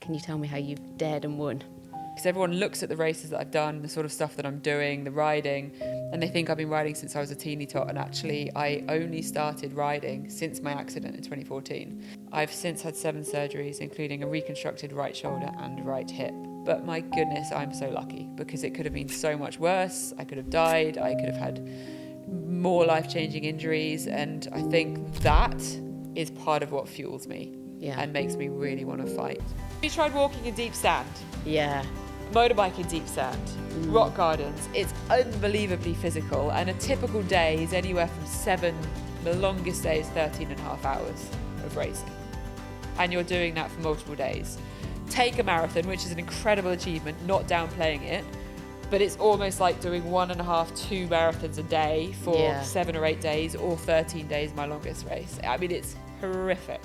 Can you tell me how you've dared and won? Because everyone looks at the races that I've done, the sort of stuff that I'm doing, the riding, and they think I've been riding since I was a teeny tot, and actually I only started riding since my accident in 2014. I've since had 7 surgeries, including a reconstructed right shoulder and right hip. But my goodness, I'm so lucky, because it could have been so much worse. I could have died, I could have had more life-changing injuries, and I think that is part of what fuels me and makes me really want to fight. Have you tried walking in deep sand? Yeah. Motorbike in deep sand, rock gardens. It's unbelievably physical, and a typical day is anywhere from 7, the longest day is 13.5 hours of racing. And you're doing that for multiple days. Take a marathon, which is an incredible achievement, not downplaying it, but it's almost like doing 1.5, 2 marathons a day for 7 or 8 days, or 13 days, my longest race. I mean, it's horrific.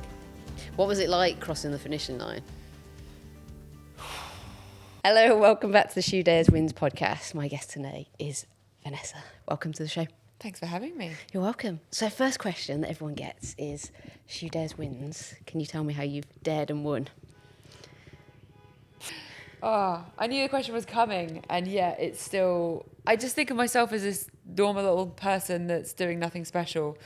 What was it like crossing the finishing line? Hello and welcome back to the Shoe Dares Wins podcast. My guest today is Vanessa. Welcome to the show. Thanks for having me. You're welcome. So first question that everyone gets is, Shoe Dares Wins. Can you tell me how you've dared and won? Oh, I knew the question was coming, and yet it's still... I just think of myself as this normal little person that's doing nothing special.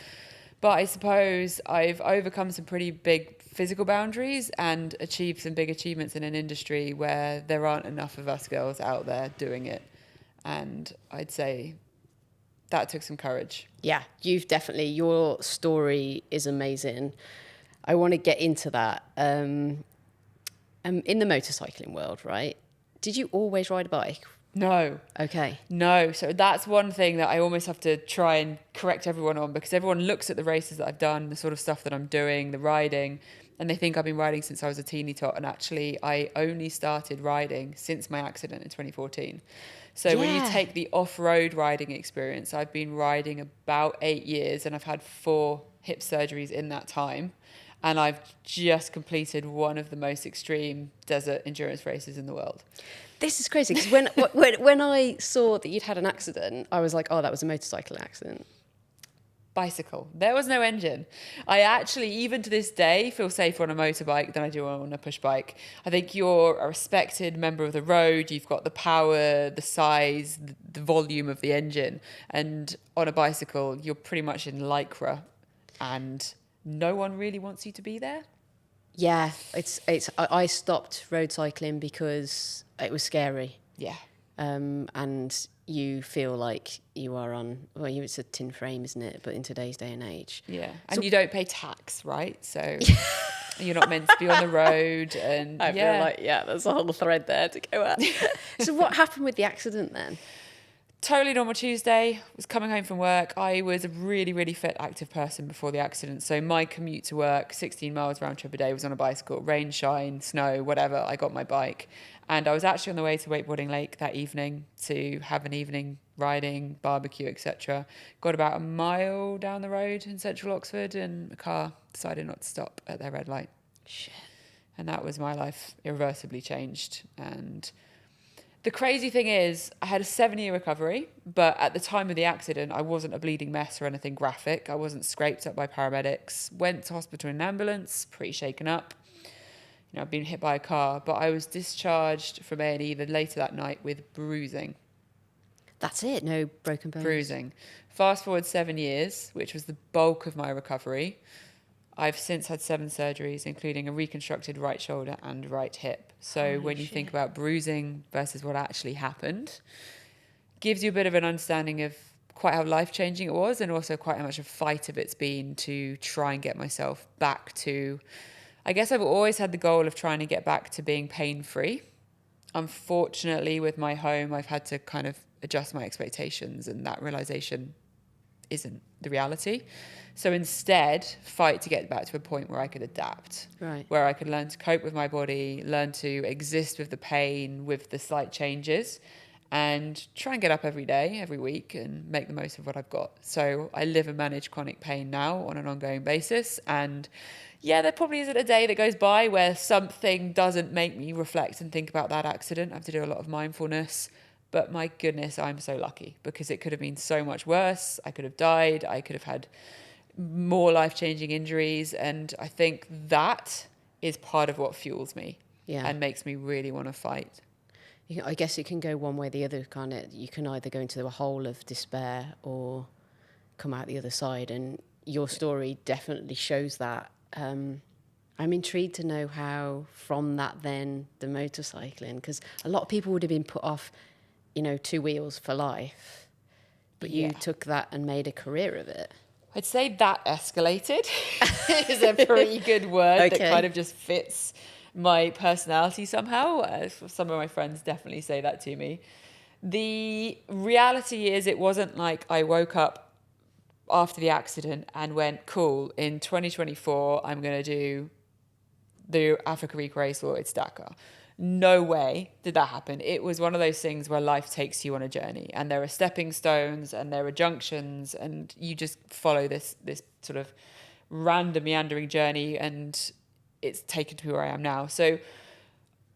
But I suppose I've overcome some pretty big physical boundaries and achieved some big achievements in an industry where there aren't enough of us girls out there doing it. And I'd say that took some courage. Yeah, your story is amazing. I want to get into that. In the motorcycling world, right? Did you always ride a bike? No. Okay. No. So that's one thing that I almost have to try and correct everyone on, because everyone looks at the races that I've done, the sort of stuff that I'm doing, the riding, and they think I've been riding since I was a teeny tot. And actually, I only started riding since my accident in 2014. So when you take the off-road riding experience, I've been riding about 8 years, and I've had 4 hip surgeries in that time. And I've just completed one of the most extreme desert endurance races in the world. This is crazy, because when I saw that you'd had an accident, I was like, oh, that was a motorcycle accident. Bicycle. There was no engine. I actually, even to this day, feel safer on a motorbike than I do on a push bike. I think you're a respected member of the road. You've got the power, the size, the volume of the engine. And on a bicycle, you're pretty much in Lycra, and no one really wants you to be there. Yeah, I stopped road cycling because it was scary. Yeah. And you feel like you are on, well, it's a tin frame, isn't it? But in today's day and age. Yeah. And you don't pay tax, right? So you're not meant to be on the road. And I feel like, there's a whole thread there to go at. So what happened with the accident then? Totally normal Tuesday, was coming home from work. I was a really, really fit, active person before the accident. So my commute to work, 16 miles round trip a day, was on a bicycle. Rain, shine, snow, whatever, I got my bike. And I was actually on the way to Wakeboarding Lake that evening to have an evening riding, barbecue, etc. Got about a mile down the road in central Oxford, and a car decided not to stop at their red light. Shit. And that was my life irreversibly changed. And the crazy thing is, I had a 7-year recovery, but at the time of the accident, I wasn't a bleeding mess or anything graphic. I wasn't scraped up by paramedics. Went to hospital in an ambulance, pretty shaken up. I'd been hit by a car, but I was discharged from A&E later that night with bruising. That's it? No broken bones? Bruising. Fast forward 7 years, which was the bulk of my recovery. I've since had 7 surgeries, including a reconstructed right shoulder and right hip. So when you think about bruising versus what actually happened, gives you a bit of an understanding of quite how life-changing it was, and also quite how much a fight of it's been to try and get myself back to... I guess I've always had the goal of trying to get back to being pain-free. Unfortunately, with my home, I've had to kind of adjust my expectations, and that realization isn't the reality. So instead, fight to get back to a point where I could adapt, where I could learn to cope with my body, learn to exist with the pain, with the slight changes, and try and get up every day, every week, and make the most of what I've got. So I live and manage chronic pain now on an ongoing basis. And yeah, there probably isn't a day that goes by where something doesn't make me reflect and think about that accident. I have to do a lot of mindfulness. But my goodness, I'm so lucky, because it could have been so much worse. I could have died. I could have had more life-changing injuries. And I think that is part of what fuels me Yeah. and makes me really want to fight. I guess it can go one way or the other, can't it? You can either go into a hole of despair or come out the other side. And your story definitely shows that. I'm intrigued to know how from that then the motorcycling, because a lot of people would have been put off, 2 wheels for life, but you took that and made a career of it. I'd say that escalated is a pretty good word that kind of just fits my personality somehow. Some of my friends definitely say that to me. The reality is it wasn't like I woke up after the accident and went, cool, in 2024, I'm going to do the Africa Week race or it's Dakar. No way did that happen. It was one of those things where life takes you on a journey and there are stepping stones and there are junctions and you just follow this sort of random meandering journey and it's taken to where I am now. So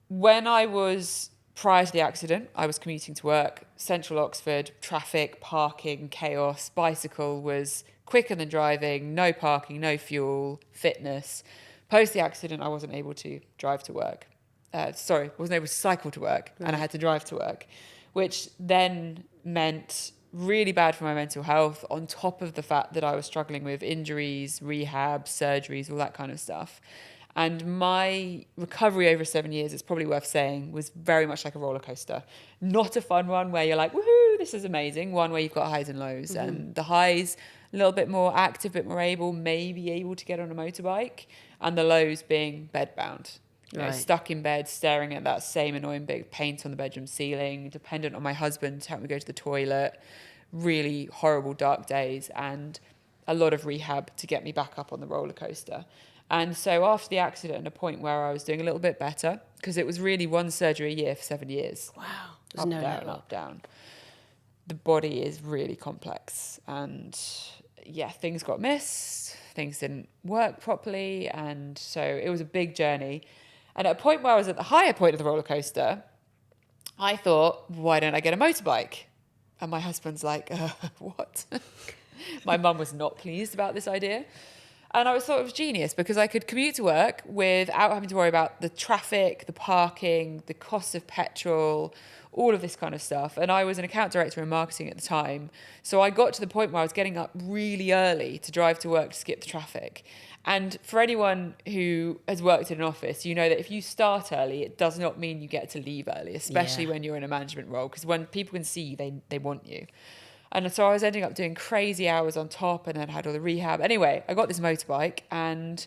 when I was prior to the accident, I was commuting to work, central Oxford, traffic, parking, chaos, bicycle was quicker than driving, no parking, no fuel, fitness. Post the accident, I wasn't able to drive to work. Wasn't able to cycle to work, and I had to drive to work, which then meant really bad for my mental health, on top of the fact that I was struggling with injuries, rehab, surgeries, all that kind of stuff. And my recovery over 7 years, it's probably worth saying, was very much like a roller coaster. Not a fun one where you're like, woohoo, this is amazing. One where you've got highs and lows. Mm-hmm. And the highs, a little bit more active, a bit more able, maybe able to get on a motorbike. And the lows being bedbound. Right. Stuck in bed, staring at that same annoying bit of paint on the bedroom ceiling, dependent on my husband to help me go to the toilet, really horrible dark days, and a lot of rehab to get me back up on the roller coaster. And so after the accident, at a point where I was doing a little bit better, because it was really one surgery a year for 7 years. Wow. Up, down, up, down. The body is really complex. And things got missed, things didn't work properly. And so it was a big journey. And at a point where I was at the higher point of the roller coaster, I thought, why don't I get a motorbike? And my husband's like, what? My mum was not pleased about this idea. And I thought it was genius because I could commute to work without having to worry about the traffic, the parking, the cost of petrol, all of this kind of stuff. And I was an account director in marketing at the time. So I got to the point where I was getting up really early to drive to work to skip the traffic. And for anyone who has worked in an office, you know that if you start early, it does not mean you get to leave early, especially when you're in a management role, because when people can see you, they want you. And so I was ending up doing crazy hours on top and then had all the rehab. Anyway, I got this motorbike and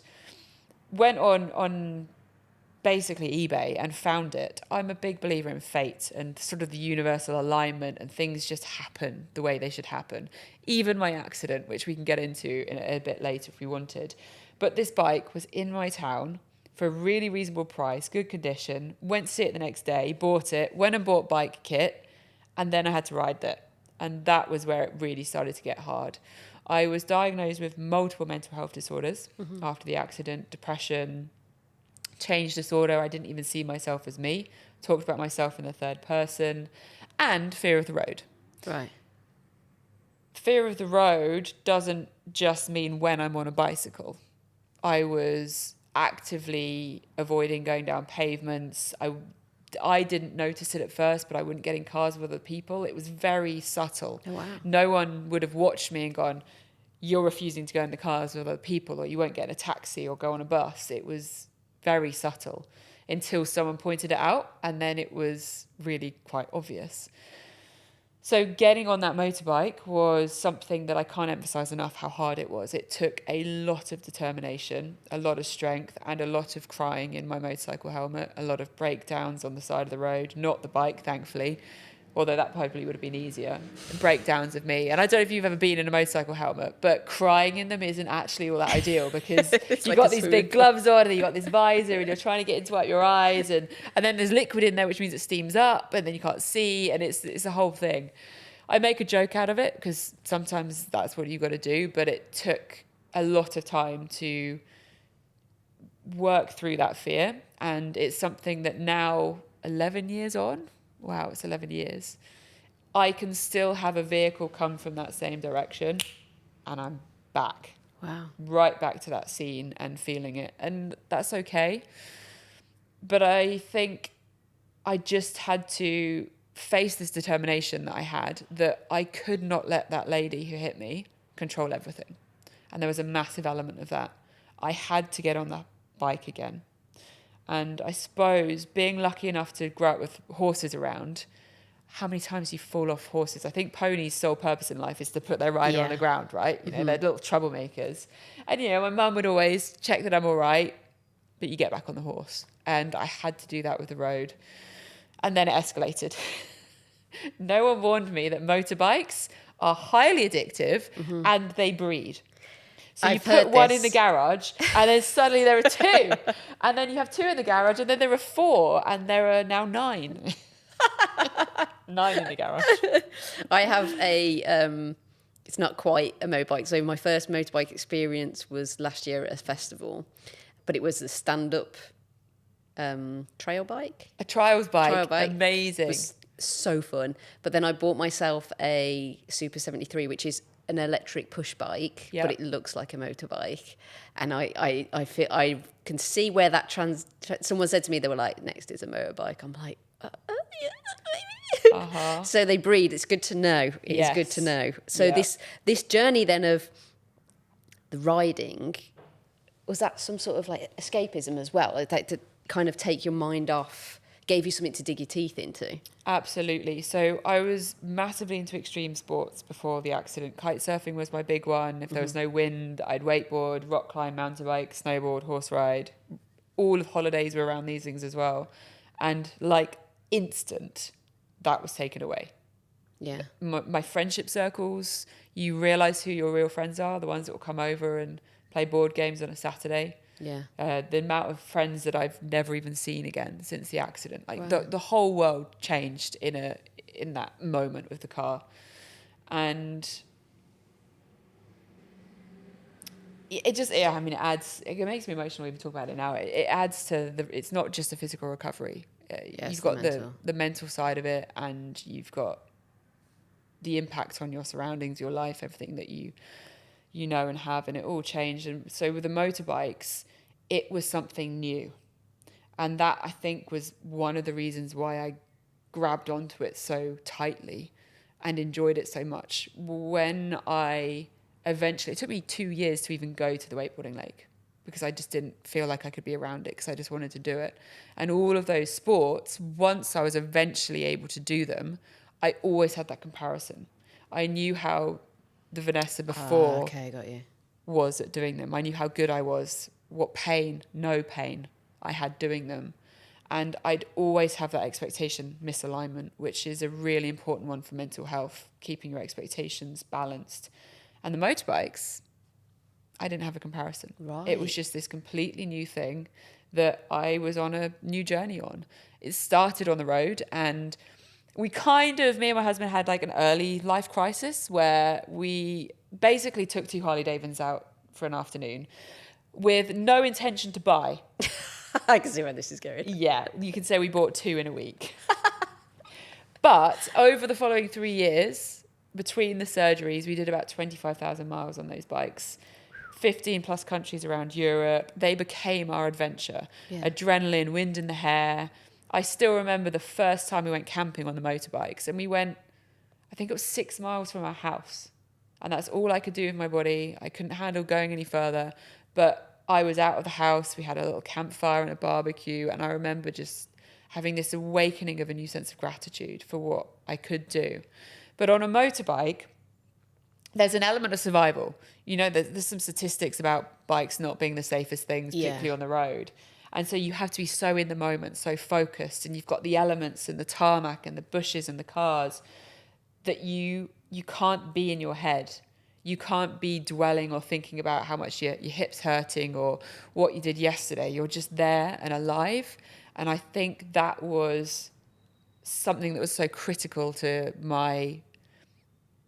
went on basically eBay and found it. I'm a big believer in fate and sort of the universal alignment, and things just happen the way they should happen. Even my accident, which we can get into in a bit later if we wanted. But this bike was in my town for a really reasonable price, good condition, went to see it the next day, bought it, went and bought bike kit, and then I had to ride it. And that was where it really started to get hard. I was diagnosed with multiple mental health disorders after the accident, depression, change disorder. I didn't even see myself as me, talked about myself in the third person, and fear of the road. Right. Fear of the road doesn't just mean when I'm on a bicycle. I was actively avoiding going down pavements. I didn't notice it at first, but I wouldn't get in cars with other people. It was very subtle. Oh, wow. No one would have watched me and gone, you're refusing to go in the cars with other people, or you won't get in a taxi or go on a bus. It was very subtle until someone pointed it out, and then it was really quite obvious. So getting on that motorbike was something that I can't emphasize enough how hard it was. It took a lot of determination, a lot of strength, and a lot of crying in my motorcycle helmet, a lot of breakdowns on the side of the road, not the bike, thankfully, although that probably would have been easier. Breakdowns of me. And I don't know if you've ever been in a motorcycle helmet, but crying in them isn't actually all that ideal because you've got these big gloves on and you've got this visor and you're trying to get into out your eyes and then there's liquid in there, which means it steams up and then you can't see, and it's a whole thing. I make a joke out of it because sometimes that's what you got to do, but it took a lot of time to work through that fear. And it's something that now, 11 years on, wow, it's 11 years, I can still have a vehicle come from that same direction and I'm back. Wow. Right back to that scene and feeling it. And that's okay. But I think I just had to face this determination that I had, that I could not let that lady who hit me control everything. And there was a massive element of that. I had to get on that bike again. And I suppose being lucky enough to grow up with horses around, how many times you fall off horses? I think ponies' sole purpose in life is to put their rider on the ground, right? You know, they're little troublemakers. And, you know, my mum would always check that I'm all right, but you get back on the horse. And I had to do that with the road. And then it escalated. No one warned me that motorbikes are highly addictive and they breed. So you put one in the garage and then suddenly there are two. And then you have two in the garage and then there are four and there are now 9. 9 in the garage. I have a, it's not quite a motorbike. So my first motorbike experience was last year at a festival, but it was a stand-up trail bike. A trials bike. Amazing. It was so fun. But then I bought myself a Super 73, which is an electric push bike, but it looks like a motorbike. And I feel I can see where that someone said to me, they were like, next is a motorbike. I'm like, yeah. So they breed. It's good to know. It's good to know. So this journey then of the riding, was that some sort of like escapism as well? Like to kind of take your mind off, gave you something to dig your teeth into? Absolutely. So I was massively into extreme sports before the accident. Kite surfing was my big one. If there was no wind, I'd wakeboard, rock climb, mountain bike, snowboard, horse ride. All of holidays were around these things as well. And like instant, that was taken away. Yeah. My friendship circles, you realise who your real friends are, the ones that will come over and play board games on a Saturday. Yeah. The amount of friends that I've never even seen again since the accident. Like the whole world changed in that moment with the car. And it just, I mean, it makes me emotional even talk about it now. It adds to it's not just a physical recovery. You've got the mental side of it, and you've got the impact on your surroundings, your life, everything that you know and have, and it all changed. And so with the motorbikes, it was something new. And that, I think, was one of the reasons why I grabbed onto it so tightly and enjoyed it so much. When I eventually, it took me 2 years to even go to the wakeboarding lake, because I just didn't feel like I could be around it, because I just wanted to do it. And all of those sports, once I was eventually able to do them, I always had that comparison. I knew how the Vanessa before got you. was at doing them. I knew how good I was, what pain, no pain I had doing them. And I'd always have that expectation misalignment, which is a really important one for mental health, keeping your expectations balanced. And the motorbikes, I didn't have a comparison. Right. It was just this completely new thing that I was on a new journey on. It started on the road, and me and my husband had like an early life crisis where we basically took 2 Harley Davidsons out for an afternoon with no intention to buy. I can see where this is going. Yeah, you can say we bought 2 in a week. But over the following 3 years, between the surgeries, we did about 25,000 miles on those bikes. 15 plus countries around Europe. They became our adventure. Yeah. Adrenaline, wind in the hair. I still remember the first time we went camping on the motorbikes, and we went, I think it was 6 miles from our house. And that's all I could do with my body. I couldn't handle going any further, but I was out of the house. We had a little campfire and a barbecue. And I remember just having this awakening of a new sense of gratitude for what I could do. But on a motorbike, there's an element of survival. You know, there's some statistics about bikes not being the safest things, particularly on the road. And so you have to be so in the moment, so focused, and you've got the elements and the tarmac and the bushes and the cars that you can't be in your head. You can't be dwelling or thinking about how much your hip's hurting or what you did yesterday. You're just there and alive. And I think that was something that was so critical to my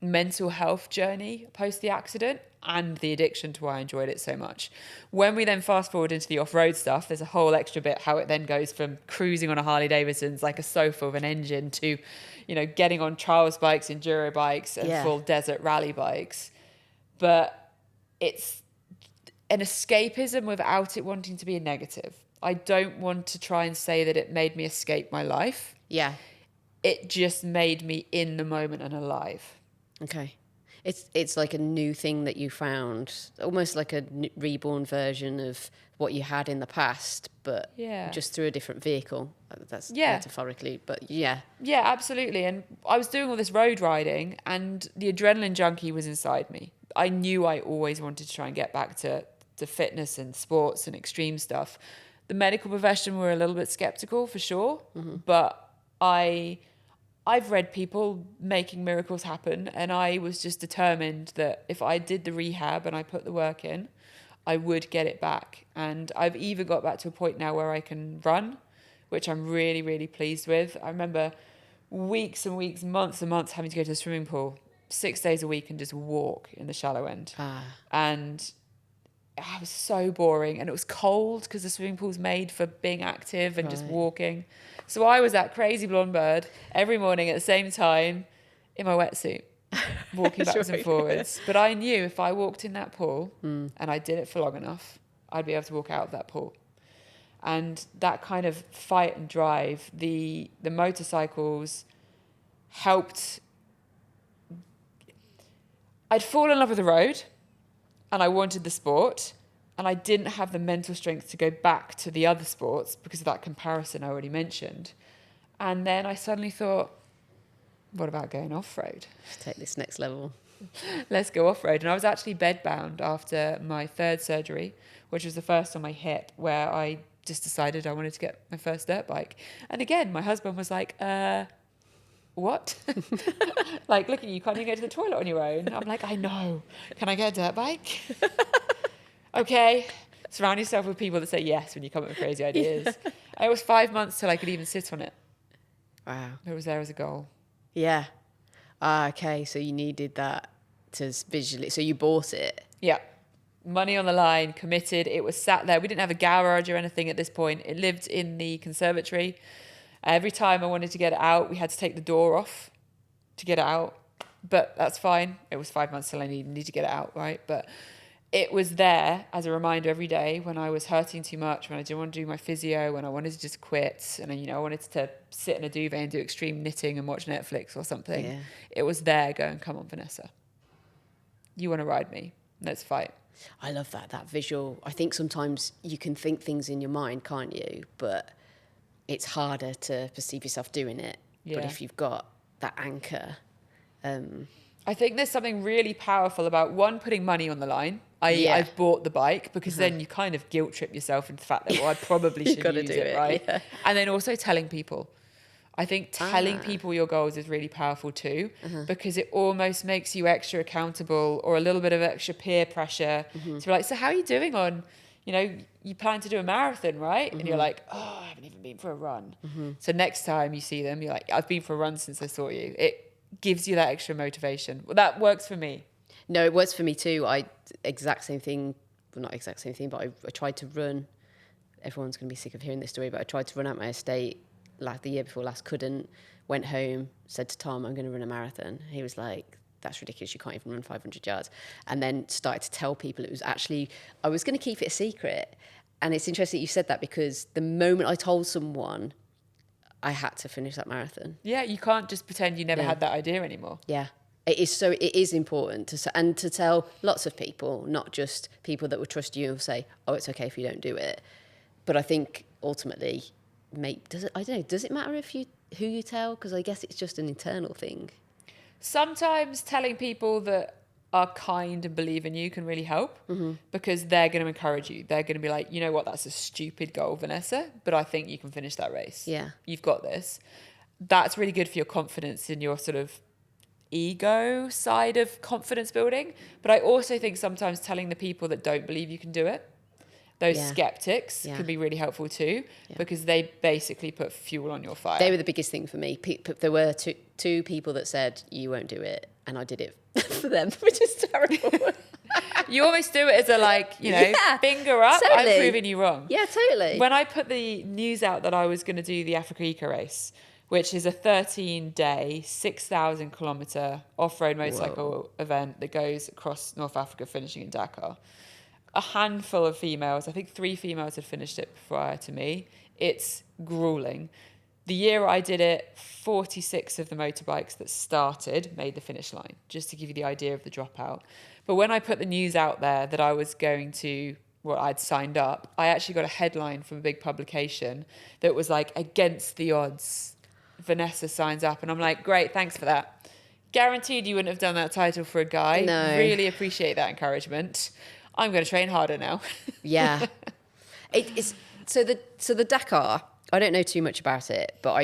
mental health journey post the accident, and the addiction to why I enjoyed it so much. When we then fast forward into the off-road stuff, there's a whole extra bit how it then goes from cruising on a Harley Davidson's like a sofa with an engine to, you know, getting on trials bikes, enduro bikes, and full desert rally bikes. But it's an escapism without it wanting to be a negative. I don't want to try and say that it made me escape my life. Yeah. It just made me in the moment and alive. Okay. It's like a new thing that you found, almost like a reborn version of what you had in the past, but Yeah. just through a different vehicle. That's Yeah. metaphorically, but yeah. Yeah, absolutely. And I was doing all this road riding and the adrenaline junkie was inside me. I knew I always wanted to try and get back to fitness and sports and extreme stuff. The medical profession were a little bit skeptical for sure, but I've read people making miracles happen, and I was just determined that if I did the rehab and I put the work in, I would get it back. And I've even got back to a point now where I can run, which I'm really, really pleased with. I remember weeks and weeks, months and months having to go to the swimming pool 6 days a week and just walk in the shallow end. And it was so boring, and it was cold because the swimming pool's made for being active and just walking. So I was that crazy blonde bird every morning at the same time in my wetsuit, walking backwards and forwards. But I knew if I walked in that pool and I did it for long enough, I'd be able to walk out of that pool. And that kind of fight and drive, the motorcycles helped. I'd fall in love with the road and I wanted the sport, and I didn't have the mental strength to go back to the other sports because of that comparison I already mentioned. And then I suddenly thought, what about going off-road? Let's take this next level. Let's go off-road. And I was actually bedbound after my third surgery, which was the first on my hip, where I just decided I wanted to get my first dirt bike. And again, my husband was like, what? Like, look at you, can't even go to the toilet on your own? I'm like, I know. Can I get a dirt bike? Okay. Surround yourself with people that say yes when you come up with crazy ideas. And it was 5 months till I could even sit on it. Wow. It was there as a goal. Yeah. Okay. So you needed that to visually. So you bought it. Yeah. Money on the line, committed. It was sat there. We didn't have a garage or anything at this point. It lived in the conservatory. Every time I wanted to get it out, we had to take the door off to get it out. But that's fine. It was 5 months till I need to get it out, right? But it was there as a reminder every day when I was hurting too much, when I didn't want to do my physio, when I wanted to just quit, and I wanted to sit in a duvet and do extreme knitting and watch Netflix or something. Yeah. It was there going, come on, Vanessa. You want to ride me? Let's fight. I love that visual. I think sometimes you can think things in your mind, can't you? But it's harder to perceive yourself doing it. Yeah. But if you've got that anchor, I think there's something really powerful about one, putting money on the line. I've bought the bike, because then you kind of guilt trip yourself into the fact that, well, I probably should use it, right? Yeah. And then also telling people. I think telling people your goals is really powerful too, because it almost makes you extra accountable, or a little bit of extra peer pressure to be like, so how are you doing on, you plan to do a marathon, right? And you're like, oh, I haven't even been for a run. So next time you see them, you're like, I've been for a run since I saw you. It gives you that extra motivation. Well, that works for me. No, it works for me too. Exact same thing. Well, not exact same thing, but I tried to run. Everyone's going to be sick of hearing this story, but I tried to run out my estate the year before last, couldn't. Went home, said to Tom, I'm going to run a marathon. He was like, that's ridiculous. You can't even run 500 yards. And then started to tell people it was actually, I was going to keep it a secret. And it's interesting that you said that, because the moment I told someone, I had to finish that marathon. Yeah, you can't just pretend you never had that idea anymore. Yeah. It is important to tell lots of people, not just people that would trust you and say, oh, it's okay if you don't do it. But I think ultimately, does it matter who you tell? Because I guess it's just an internal thing. Sometimes telling people that are kind and believe in you can really help, because they're going to encourage you. They're going to be like, you know what, that's a stupid goal, Vanessa, but I think you can finish that race. Yeah. You've got this. That's really good for your confidence in your sort of ego side of confidence building. But I also think sometimes telling the people that don't believe you can do it, those skeptics, can be really helpful too, because they basically put fuel on your fire. They were the biggest thing for me. There were two people that said, you won't do it, and I did it for them, which is terrible. You almost do it as a finger up, totally. I'm proving you wrong. Yeah, totally. When I put the news out that I was going to do the Africa Eco Race, which is a 13-day, 6,000 kilometre off-road motorcycle event that goes across North Africa, finishing in Dakar, a handful of females. I think 3 females had finished it prior to me. It's grueling. The year I did it, 46 of the motorbikes that started made the finish line, just to give you the idea of the dropout. But when I put the news out there that I was going to, well, I'd signed up, I actually got a headline from a big publication that was like, against the odds, Vanessa signs up. And I'm like, great, thanks for that. Guaranteed you wouldn't have done that title for a guy. No. Really appreciate that encouragement. I'm going to train harder now. Yeah. It's so the Dakar, I don't know too much about it, but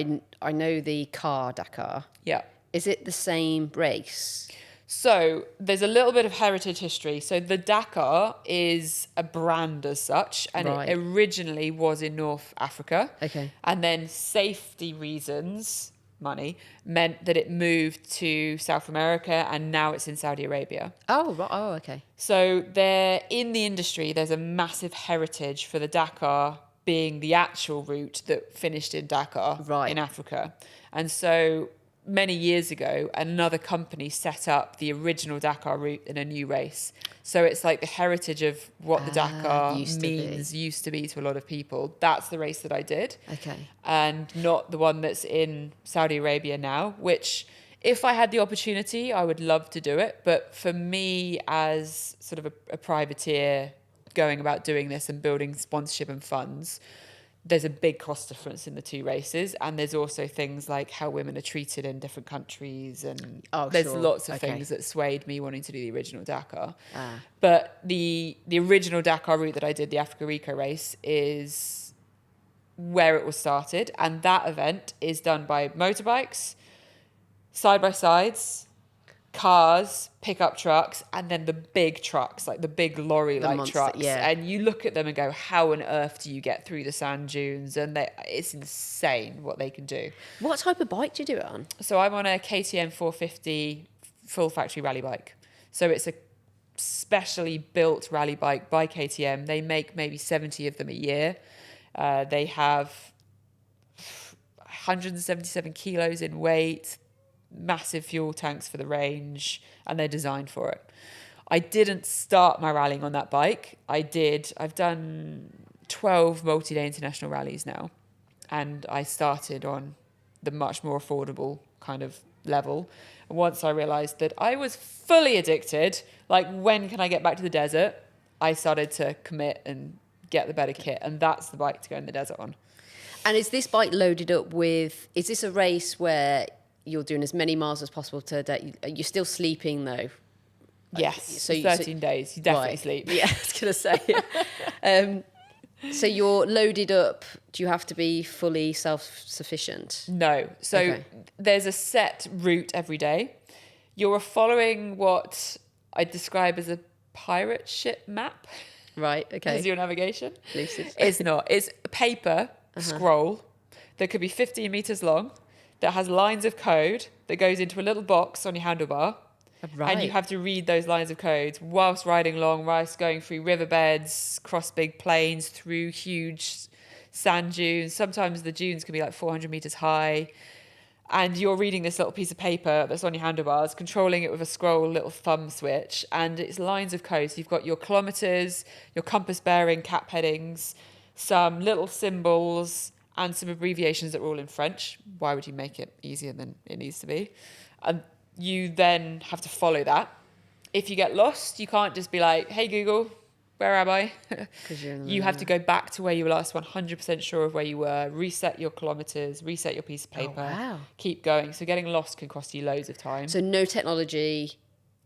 I know the car Dakar. Yeah. Is it the same race? So there's a little bit of heritage history. So the Dakar is a brand as such, and Right. it originally was in North Africa. Okay. And then safety reasons, money, meant that it moved to South America, and now it's in Saudi Arabia. Oh, right. Oh, okay. So there, in the industry, there's a massive heritage for the Dakar being the actual route that finished in Dakar Right. in Africa. And so many years ago, another company set up the original Dakar route in a new race. So it's like the heritage of what the Dakar used to be. used to be to a lot of people. That's the race that I did. Okay. And not the one that's in Saudi Arabia now, which if I had the opportunity, I would love to do it. But for me, as sort of a privateer going about doing this and building sponsorship and funds, there's a big cost difference in the 2 races. And there's also things like how women are treated in different countries. And there's sure. lots of Okay. things that swayed me wanting to do the original Dakar. Ah. But the original Dakar route that I did, the Africa Rico race, is where it was started. And that event is done by motorbikes, side-by-sides, cars, pickup trucks, and then the big trucks, like the big lorry-like monster, trucks. yeah. And you look at them and go, how on earth do you get through the sand dunes? And it's insane what they can do. What type of bike do you do it on? So I'm on a KTM 450 full factory rally bike. So it's a specially built rally bike by KTM. They make maybe 70 of them a year. They have 177 kilos in weight, massive fuel tanks for the range, and they're designed for it. I didn't start my rallying on that bike. I've done 12 multi-day international rallies now, and I started on the much more affordable kind of level. And once I realized that I was fully addicted, like when can I get back to the desert, I started to commit and get the better kit, and that's the bike to go in the desert on. And is this bike loaded up with, is this a race where you're doing as many miles as possible per day? You're still sleeping though? Yes, So- 13 days, you definitely Right. sleep. Yeah, I was going to say. So you're loaded up. Do you have to be fully self-sufficient? No. So Okay. there's a set route every day. You're following what I describe as a pirate ship map Right, okay. as your navigation. Lucid. It's not. It's a paper scroll that could be 15 meters long that has lines of code that goes into a little box on your handlebar. Right. And you have to read those lines of code whilst riding along, whilst going through riverbeds, cross big plains, through huge sand dunes. Sometimes the dunes can be like 400 meters high. And you're reading this little piece of paper that's on your handlebars, controlling it with a scroll, little thumb switch. And it's lines of code. So you've got your kilometers, your compass bearing, cap headings, some little symbols, and some abbreviations that are all in French. Why would you make it easier than it needs to be? And you then have to follow that. If you get lost, you can't just be like, hey, Google, where am I? 'Cause you're in the- You have to go back to where you were last, 100% sure of where you were, reset your kilometers, reset your piece of paper, wow. keep going. So getting lost can cost you loads of time. So no technology,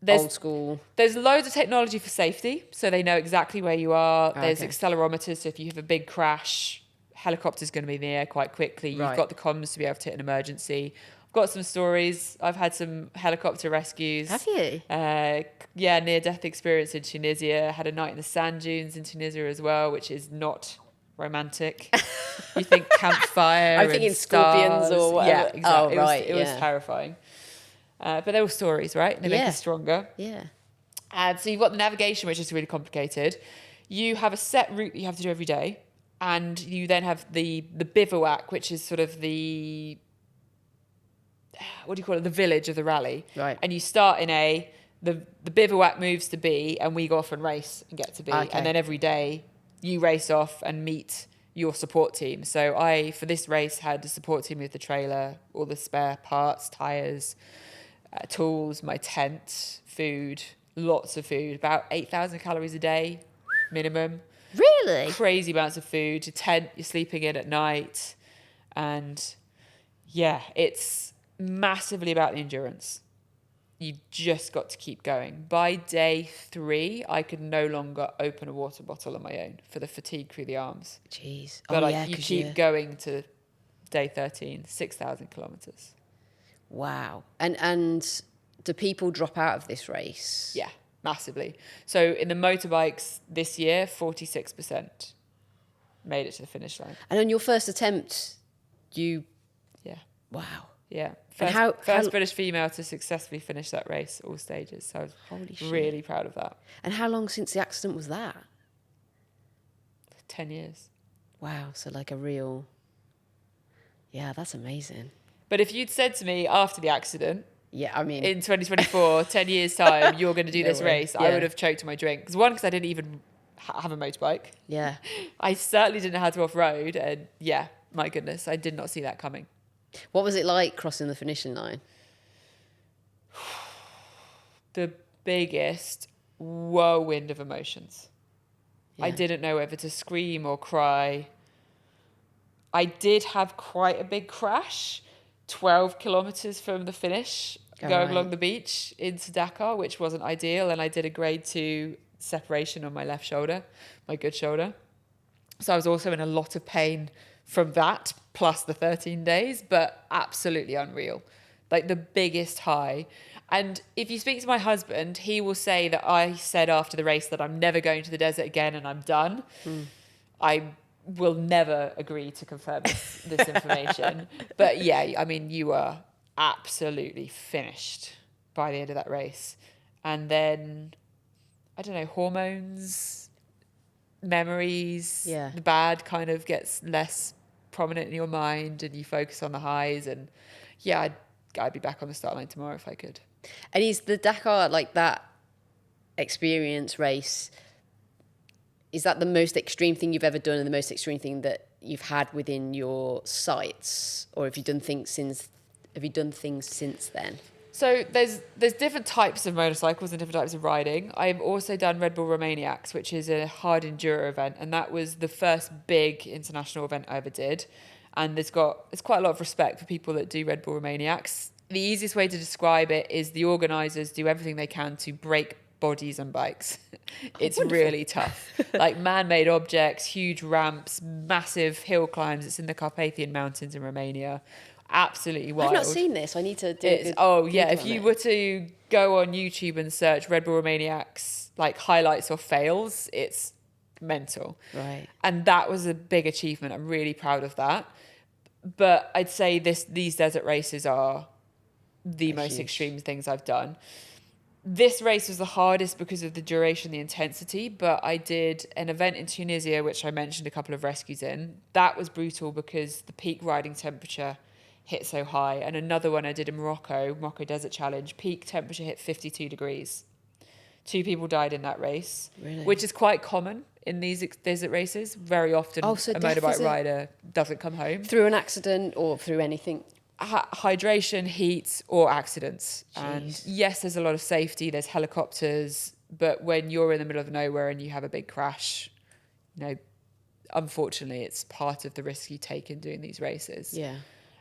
There's- old school. There's loads of technology for safety, so they know exactly where you are. There's Okay. accelerometers, so if you have a big crash, helicopter's going to be in the air quite quickly. You've Right. got the comms to be able to hit an emergency. I've got some stories. I've had some helicopter rescues. Have you? Yeah, near-death experience in Tunisia. Had a night in the sand dunes in Tunisia as well, which is not romantic. You think campfire I'm thinking and scorpions stars. or whatever. Yeah, exactly. Oh, right, It was yeah. terrifying. But they were stories, right? They make Yeah. us stronger. Yeah. And so you've got the navigation, which is really complicated. You have a set route that you have to do every day. And you then have the bivouac, which is sort of the, what do you call it? The village of the rally. Right. And you start in A, the bivouac moves to B, and we go off and race and get to B. Okay. And then every day you race off and meet your support team. So I, for this race, had a support team with the trailer, all the spare parts, tyres, tools, my tent, food, lots of food, about 8,000 calories a day minimum. Really? Crazy amounts of food, your tent you're sleeping in at night. And yeah, it's massively about the endurance. You just got to keep going. By day 3, I could no longer open a water bottle on my own for the fatigue through the arms. Jeez. But oh, yeah, you 'cause keep going to day 13, 6,000 kilometers. Wow. And do people drop out of this race? Yeah, massively. So in the motorbikes this year, 46% made it to the finish line. And on your first attempt, you... Yeah. Wow. Yeah. And First British female to successfully finish that race, all stages. So I was Holy shit. really proud of that. And how long since the accident was that? 10 years. Wow. So like a real... Yeah, that's amazing. But if you'd said to me after the accident, Yeah, I mean... in 2024, 10 years' time, you're going to do No this way. race, I Yeah. would have choked on my drink. Because I didn't even have a motorbike. Yeah. I certainly didn't know how to off-road. And yeah, my goodness, I did not see that coming. What was it like crossing the finishing line? The biggest whirlwind of emotions. I Yeah. didn't know whether to scream or cry. I did have quite a big crash, 12 kilometers from the finish, Oh, going right. along the beach into Dakar, which wasn't ideal. And I did a grade 2 separation on my left shoulder, my good shoulder. So I was also in a lot of pain from that, plus the 13 days, but absolutely unreal. Like the biggest high. And if you speak to my husband, he will say that I said after the race that I'm never going to the desert again and I'm done. I will never agree to confirm this information. But yeah, I mean, you are absolutely finished by the end of that race. And then, I don't know, hormones, memories, Yeah. the bad kind of gets less prominent in your mind and you focus on the highs. And yeah, I'd be back on the start line tomorrow if I could. And is the Dakar, like that experience race, is that the most extreme thing you've ever done and the most extreme thing that you've had within your sights? Or have you done things since then? So there's different types of motorcycles and different types of riding. I've also done Red Bull Romaniacs, which is a hard enduro event, and that was the first big international event I ever did. And there's quite a lot of respect for people that do Red Bull Romaniacs. The easiest way to describe it is the organisers do everything they can to break bodies and bikes. It's really tough. Like man-made objects, huge ramps, massive hill climbs. It's in the Carpathian Mountains in Romania. Absolutely wild. I've not seen this. I need to do It's, a oh yeah, Google if on you it. were to go on YouTube and search Red Bull Romaniacs like highlights or fails, it's mental. Right. And that was a big achievement. I'm really proud of that. But I'd say these desert races are the most huge. extreme things I've done. This race was the hardest because of the duration, the intensity, but I did an event in Tunisia, which I mentioned a couple of rescues in. That was brutal because the peak riding temperature hit so high. And another one I did in Morocco Desert Challenge, peak temperature hit 52 degrees. 2 people died in that race, Really? which is quite common in these desert races. Very often So a death motorbike is a- rider doesn't come home. Through an accident or through anything? Hydration, heat, or accidents. And Jeez. yes, there's a lot of safety. There's helicopters, but when you're in the middle of nowhere and you have a big crash, unfortunately, it's part of the risk you take in doing these races. Yeah.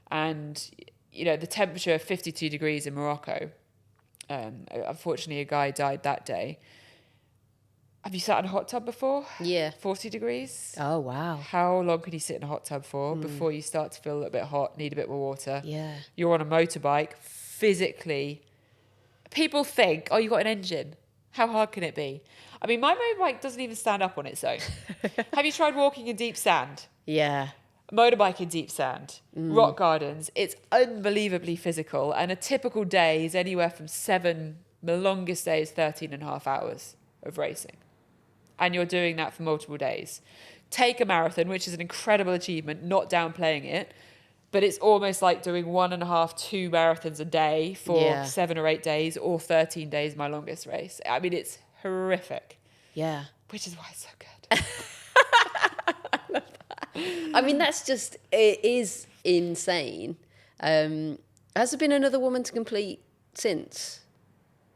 And the temperature of 52 degrees in Morocco. Unfortunately, a guy died that day. Have you sat in a hot tub before? Yeah. 40 degrees. Oh, wow. How long could you sit in a hot tub for before you start to feel a little bit hot, need a bit more water? Yeah. You're on a motorbike, physically. People think, oh, you got an engine. How hard can it be? I mean, my motorbike doesn't even stand up on its own. Have you tried walking in deep sand? Yeah. Motorbike in deep sand, rock gardens. It's unbelievably physical. And a typical day is anywhere from 7, the longest day is 13 and a half hours of racing. And you're doing that for multiple days. Take a marathon, which is an incredible achievement, not downplaying it. but it's almost like doing 1.5, 2 marathons a day for Yeah. 7 or 8 days, or 13 days, my longest race. I mean, it's horrific, Yeah. which is why it's so good. I mean, it is insane. Has there been another woman to complete since?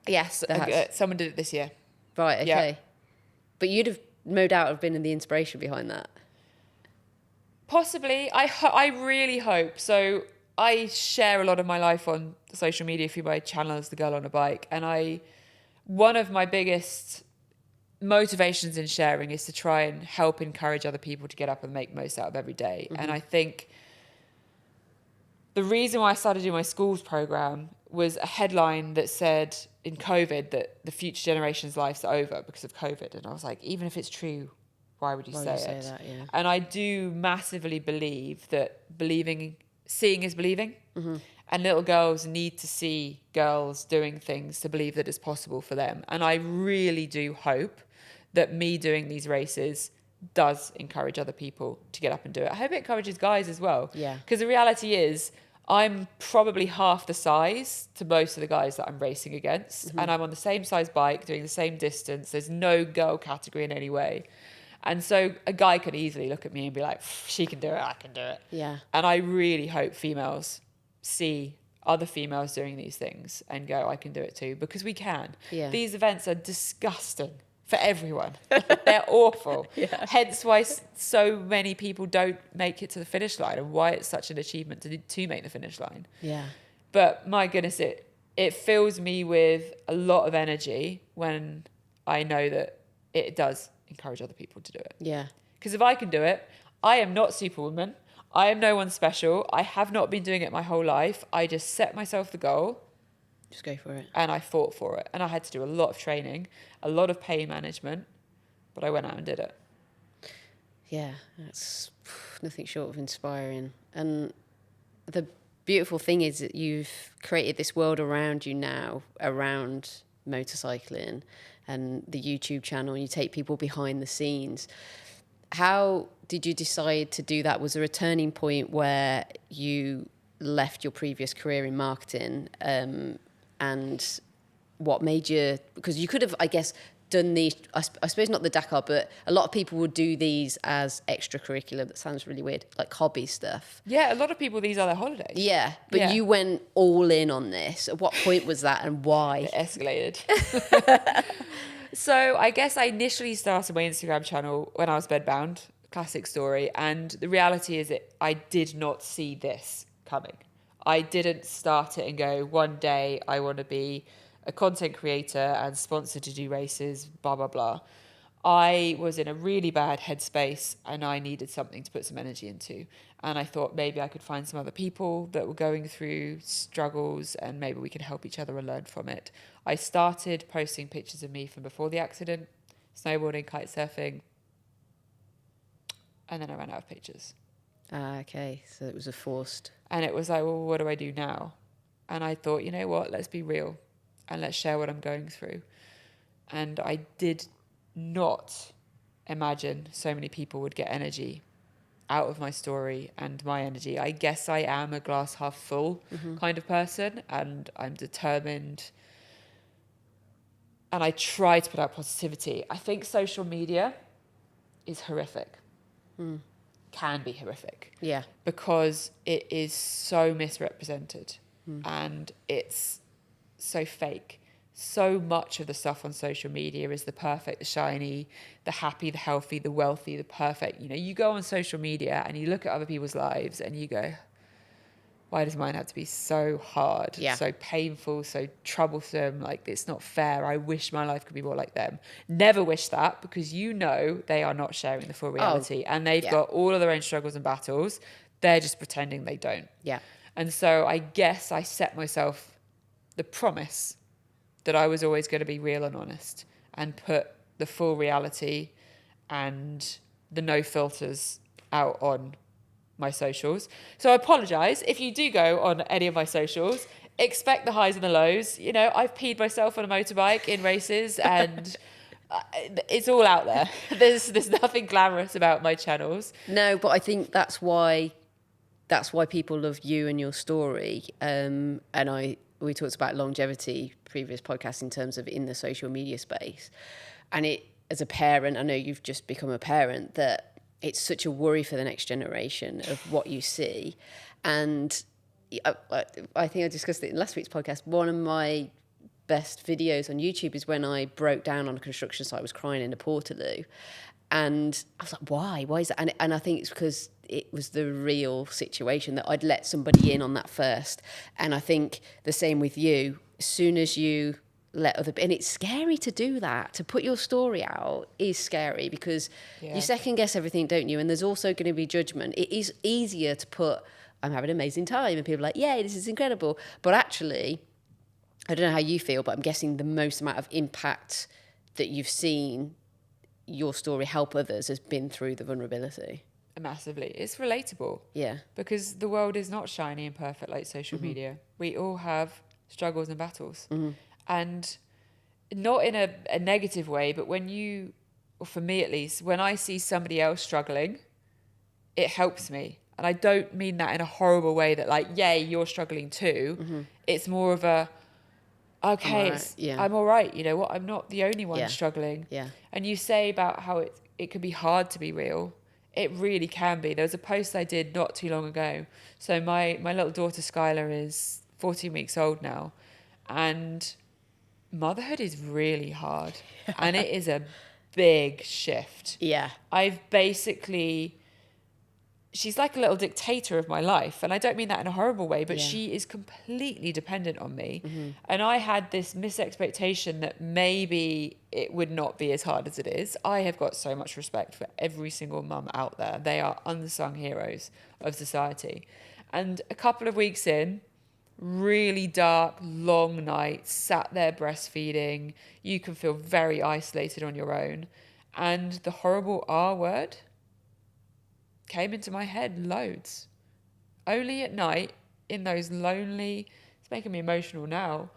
Yes, That's- someone did it this year. Right, Yeah. okay. But you'd have no doubt have been in the inspiration behind that. Possibly. I really hope. So I share a lot of my life on social media through my channel as The Girl on a Bike. And one of my biggest motivations in sharing is to try and help encourage other people to get up and make most out of every day. And I think the reason why I started doing my schools program was a headline that said in COVID that the future generation's lives are over because of COVID. And I was like, even if it's true, why would you say it? That, yeah. And I do massively believe that seeing is believing. And little girls need to see girls doing things to believe that it's possible for them. And I really do hope that me doing these races does encourage other people to get up and do it. I hope it encourages guys as well. Yeah. Because the reality is, I'm probably half the size to most of the guys that I'm racing against. And I'm on the same size bike, doing the same distance. There's no girl category in any way. And so a guy could easily look at me and be like, she can do it, I can do it. Yeah. And I really hope females see other females doing these things and go, I can do it too, because we can. Yeah. These events are disgusting for everyone. They're awful. Yeah. Hence why so many people don't make it to the finish line, and why it's such an achievement to make the finish line. Yeah. But my goodness, it fills me with a lot of energy when I know that it does encourage other people to do it. Yeah. Because if I can do it, I am not Superwoman. I am no one special. I have not been doing it my whole life. I just set myself the goal Just go for it. and I fought for it. And I had to do a lot of training, a lot of pain management, but I went out and did it. Yeah, that's nothing short of inspiring. And the beautiful thing is that you've created this world around you now, around motorcycling and the YouTube channel, and you take people behind the scenes. How did you decide to do that? Was there a turning point where you left your previous career in marketing, and what made you, because you could have, I guess, done these, I suppose not the Dakar, but a lot of people would do these as extracurricular. That sounds really weird, like hobby stuff. Yeah, a lot of people, these are their holidays. Yeah, but Yeah. you went all in on this. At what point was that, and why? It escalated. So I guess I initially started my Instagram channel when I was bedbound, classic story. And the reality is that I did not see this coming. I didn't start it and go, one day I want to be a content creator and sponsored to do races, blah, blah, blah. I was in a really bad headspace and I needed something to put some energy into. And I thought maybe I could find some other people that were going through struggles and maybe we could help each other and learn from it. I started posting pictures of me from before the accident, snowboarding, kite surfing, and then I ran out of pictures. Okay, so it was a forced. And it was like, well, what do I do now? And I thought, you know what, let's be real and let's share what I'm going through. And I did not imagine so many people would get energy out of my story and my energy. I guess I am a glass half full kind of person, and I'm determined. And I try to put out positivity. I think social media is horrific. Can be horrific. Yeah. Because it is so misrepresented and it's so fake. So much of the stuff on social media is the perfect, the shiny, the happy, the healthy, the wealthy, the perfect. You know, you go on social media and you look at other people's lives and you go, why does mine have to be so hard, so painful, so troublesome? Like, it's not fair. I wish my life could be more like them. Never wish that, because you know they are not sharing the full reality and they've got all of their own struggles and battles. They're just pretending they don't. Yeah. And so I guess I set myself the promise that I was always going to be real and honest and put the full reality and the no filters out on my socials. So I apologize if you do go on any of my socials. Expect the highs and the lows. You know, I've peed myself on a motorbike in races, and it's all out there. There's nothing glamorous about my channels. No, but I think that's why that's why people love you and your story. And we talked about longevity previous podcasts in terms of in the social media space. And it, as a parent, I know you've just become a parent, that it's such a worry for the next generation of what you see. And I think I discussed it in last week's podcast. One of my best videos on YouTube is when I broke down on a construction site. I was crying in a Portaloo. And I was like, why? Why is that? And I think it's because it was the real situation that I'd let somebody in on that first. And I think the same with you. As soon as you let other... And it's scary to do that. To put your story out is scary because you second guess everything, don't you? And there's also going to be judgment. It is easier to put, I'm having an amazing time. And people are like, yay, this is incredible. But actually, I don't know how you feel, but I'm guessing the most amount of impact that you've seen your story help others has been through the vulnerability. Massively. It's relatable. Yeah. Because the world is not shiny and perfect like social media. We all have struggles and battles. And not in a negative way, but when you, or for me at least, when I see somebody else struggling, it helps me. And I don't mean that in a horrible way that like, yay, you're struggling too. It's more of a, okay, I'm all right. You know what? I'm not the only one struggling. Yeah. And you say about how it can be hard to be real. It really can be. There was a post I did not too long ago. So my little daughter Skylar is 14 weeks old now. And motherhood is really hard. And it is a big shift. Yeah. She's like a little dictator of my life. And I don't mean that in a horrible way, but she is completely dependent on me. And I had this misexpectation that maybe it would not be as hard as it is. I have got so much respect for every single mum out there. They are unsung heroes of society. And a couple of weeks in, really dark, long nights, sat there breastfeeding. You can feel very isolated on your own. And the horrible R word came into my head loads. Only at night, in those lonely... It's making me emotional now.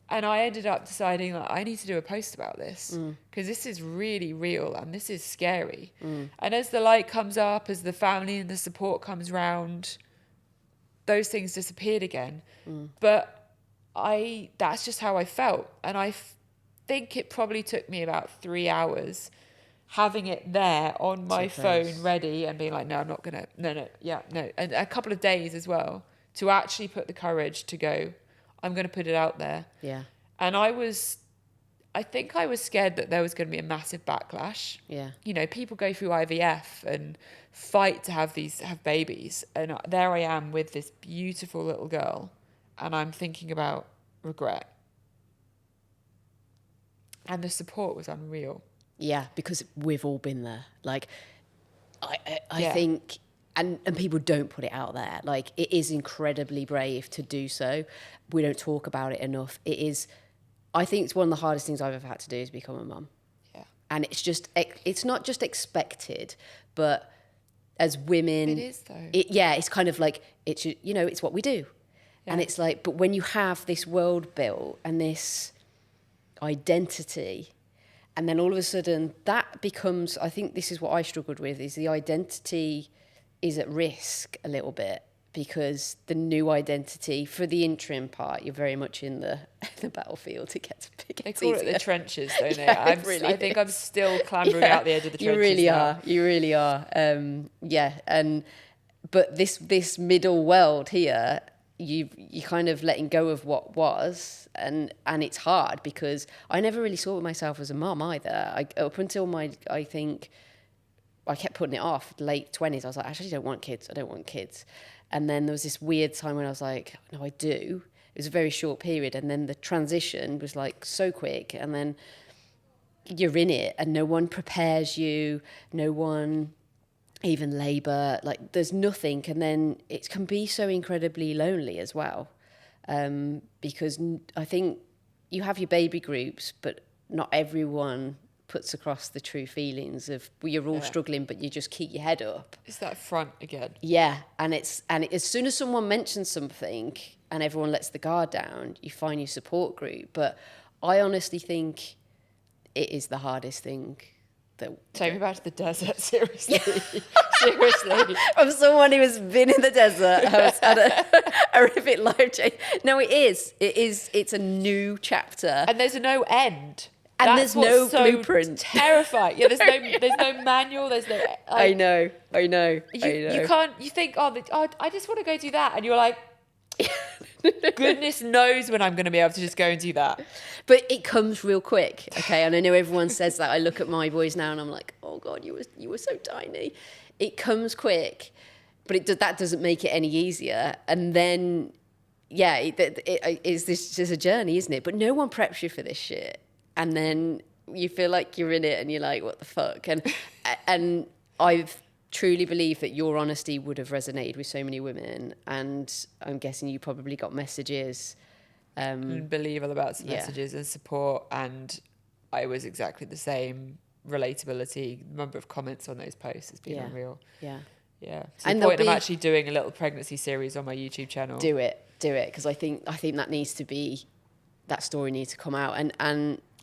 And I ended up deciding that I need to do a post about this because this is really real and this is scary. And as the light comes up, as the family and the support comes round, those things disappeared again. But that's just how I felt. And I think it probably took me about 3 hours having it there on my phone ready and being like, no, I'm not going to, no. And a couple of days as well to actually put the courage to go, I'm going to put it out there. Yeah. And I think I was scared that there was going to be a massive backlash. Yeah. You know, people go through IVF and fight to have babies. And there I am with this beautiful little girl and I'm thinking about regret. And the support was unreal. Yeah, because we've all been there. Like, I think, and people don't put it out there. Like, it is incredibly brave to do so. We don't talk about it enough. It is, I think it's one of the hardest things I've ever had to do is become a mum. Yeah. And it's not just expected, but as women... It is, though. It's kind of like, it's what we do. Yeah. And it's like, but when you have this world built and this identity... And then all of a sudden that becomes, I think this is what I struggled with, is the identity is at risk a little bit because the new identity for the interim part, you're very much in the battlefield to get to pick it. They call it the trenches, don't they? I think I'm still clambering out the edge of the trenches. You really are. But this middle world here, you kind of letting go of what was, and it's hard because I never really saw myself as a mum either. Up until I think I kept putting it off, late 20s. I was like, I actually don't want kids. And then there was this weird time when I was like, no, I do. It was a very short period. And then the transition was like so quick. And then you're in it and no one prepares you. No one... even labour, like there's nothing, and then it can be so incredibly lonely as well, because I think you have your baby groups, but not everyone puts across the true feelings of you're all struggling, but you just keep your head up. It's that front again. Yeah, and as soon as someone mentions something and everyone lets the guard down, you find your support group. But I honestly think it is the hardest thing Take me back to the desert, seriously. Seriously. From someone who has been in the desert, has had a horrific life change. No, it is. It's a new chapter. And there's no end. And That's there's no what's so blueprint. Terrifying. Yeah, there's no manual. There's no. I know. You can't. You think, I just want to go do that, and you're like, goodness knows when I'm going to be able to just go and do that. But it comes real quick, okay? And I know everyone says that. I look at my boys now, and I'm like, oh God, you were so tiny. It comes quick, but that doesn't make it any easier. And then, yeah, it's just a journey, isn't it? But no one preps you for this shit. And then you feel like you're in it and you're like, what the fuck? And I've truly believe that your honesty would have resonated with so many women. And I'm guessing you probably got messages. Unbelievable about some messages and support. And I was exactly the same. Relatability, the number of comments on those posts has been unreal. Yeah. To the point I'm actually doing a little pregnancy series on my YouTube channel. Do it. Because I think that needs to be, that story needs to come out. And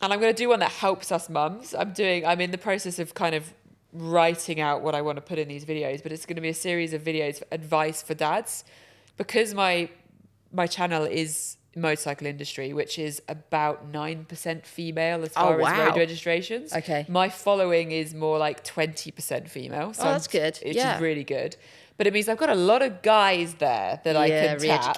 I'm going to do one that helps us mums. I'm in the process of kind of writing out what I want to put in these videos, but it's going to be a series of videos for advice for dads, because my channel is motorcycle industry, which is about 9% female as far as road registrations. Okay. My following is more like 20% female. So that's good. Which is really good. But it means I've got a lot of guys there that I can tap.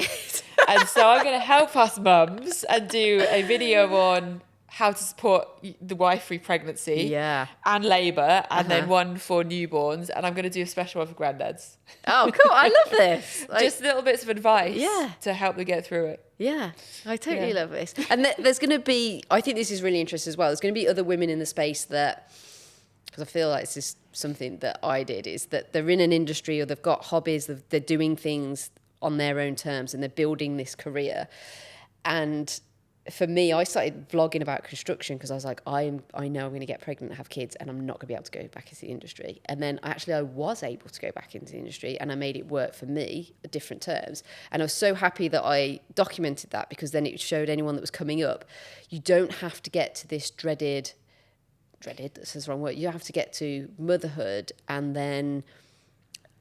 And so I'm going to help us mums and do a video on how to support the wife through pregnancy and labour, and then one for newborns. And I'm going to do a special one for granddads. Oh, cool. I love this. Just little bits of advice to help them get through it. Yeah, I totally love this. And there's going to be, I think this is really interesting as well, there's going to be other women in the space that, because I feel like it's just something that I did, is that they're in an industry or they've got hobbies, they're doing things on their own terms and they're building this career. And for me, I started vlogging about construction because I was like, I know I'm going to get pregnant and have kids and I'm not going to be able to go back into the industry. And then I was able to go back into the industry and I made it work for me at different terms. And I was so happy that I documented that, because then it showed anyone that was coming up, you don't have to get to this dreaded, this is the wrong word, you have to get to motherhood and then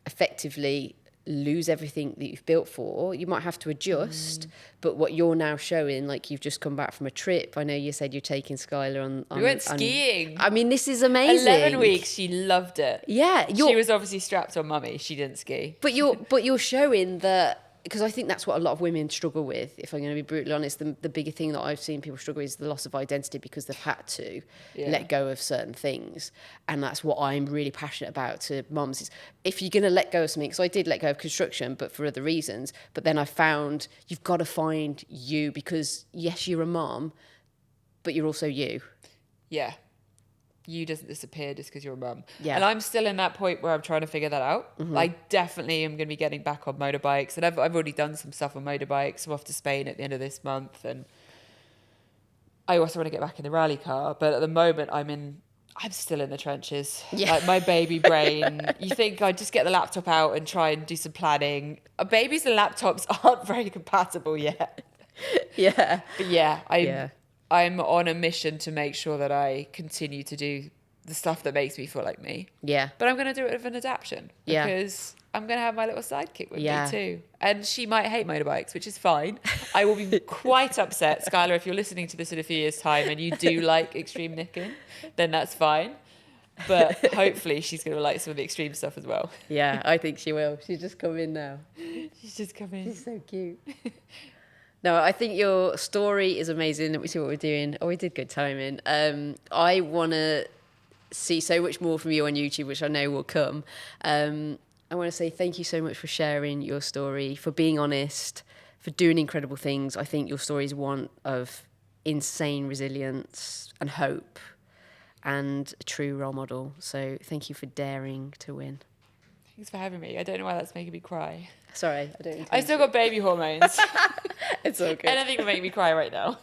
effectively lose everything that you've built for. You might have to adjust, but what you're now showing, like you've just come back from a trip. I know you said you're taking Skylar on we went skiing. I mean, this is amazing. 11 weeks, she loved it. Yeah. She was obviously strapped on mummy. She didn't ski. But you're showing that, because I think that's what a lot of women struggle with, if I'm going to be brutally honest. The bigger thing that I've seen people struggle with is the loss of identity, because they've had to let go of certain things. And that's what I'm really passionate about to mums, is if you're going to let go of something, because I did let go of construction, but for other reasons. But then I found you've got to find you, because yes, you're a mum, but you're also you. Yeah. You doesn't disappear just because you're a mum. Yeah. And I'm still in that point where I'm trying to figure that out. Mm-hmm. I definitely am going to be getting back on motorbikes, and I've already done some stuff on motorbikes. I'm off to Spain at the end of this month, and I also want to get back in the rally car. But at the moment, I'm still in the trenches. Yeah. Like my baby brain. You think I'd just get the laptop out and try and do some planning. Babies and laptops aren't very compatible yet. Yeah. But I'm on a mission to make sure that I continue to do the stuff that makes me feel like me. Yeah. But I'm going to do it with an adaptation, because I'm going to have my little sidekick with me too. And she might hate motorbikes, which is fine. I will be quite upset. Skylar, if you're listening to this in a few years' time and you do like extreme nicking, then that's fine. But hopefully she's going to like some of the extreme stuff as well. Yeah, I think she will. She's just come in now. She's just come in. She's so cute. No, I think your story is amazing. Let me see what we're doing. Oh, we did good timing. I want to see so much more from you on YouTube, which I know will come. I want to say thank you so much for sharing your story, for being honest, for doing incredible things. I think your story is one of insane resilience and hope and a true role model. So thank you for daring to win. Thanks for having me. I don't know why that's making me cry. Sorry, I don't. I still got baby hormones. It's all good. Anything will make me cry right now.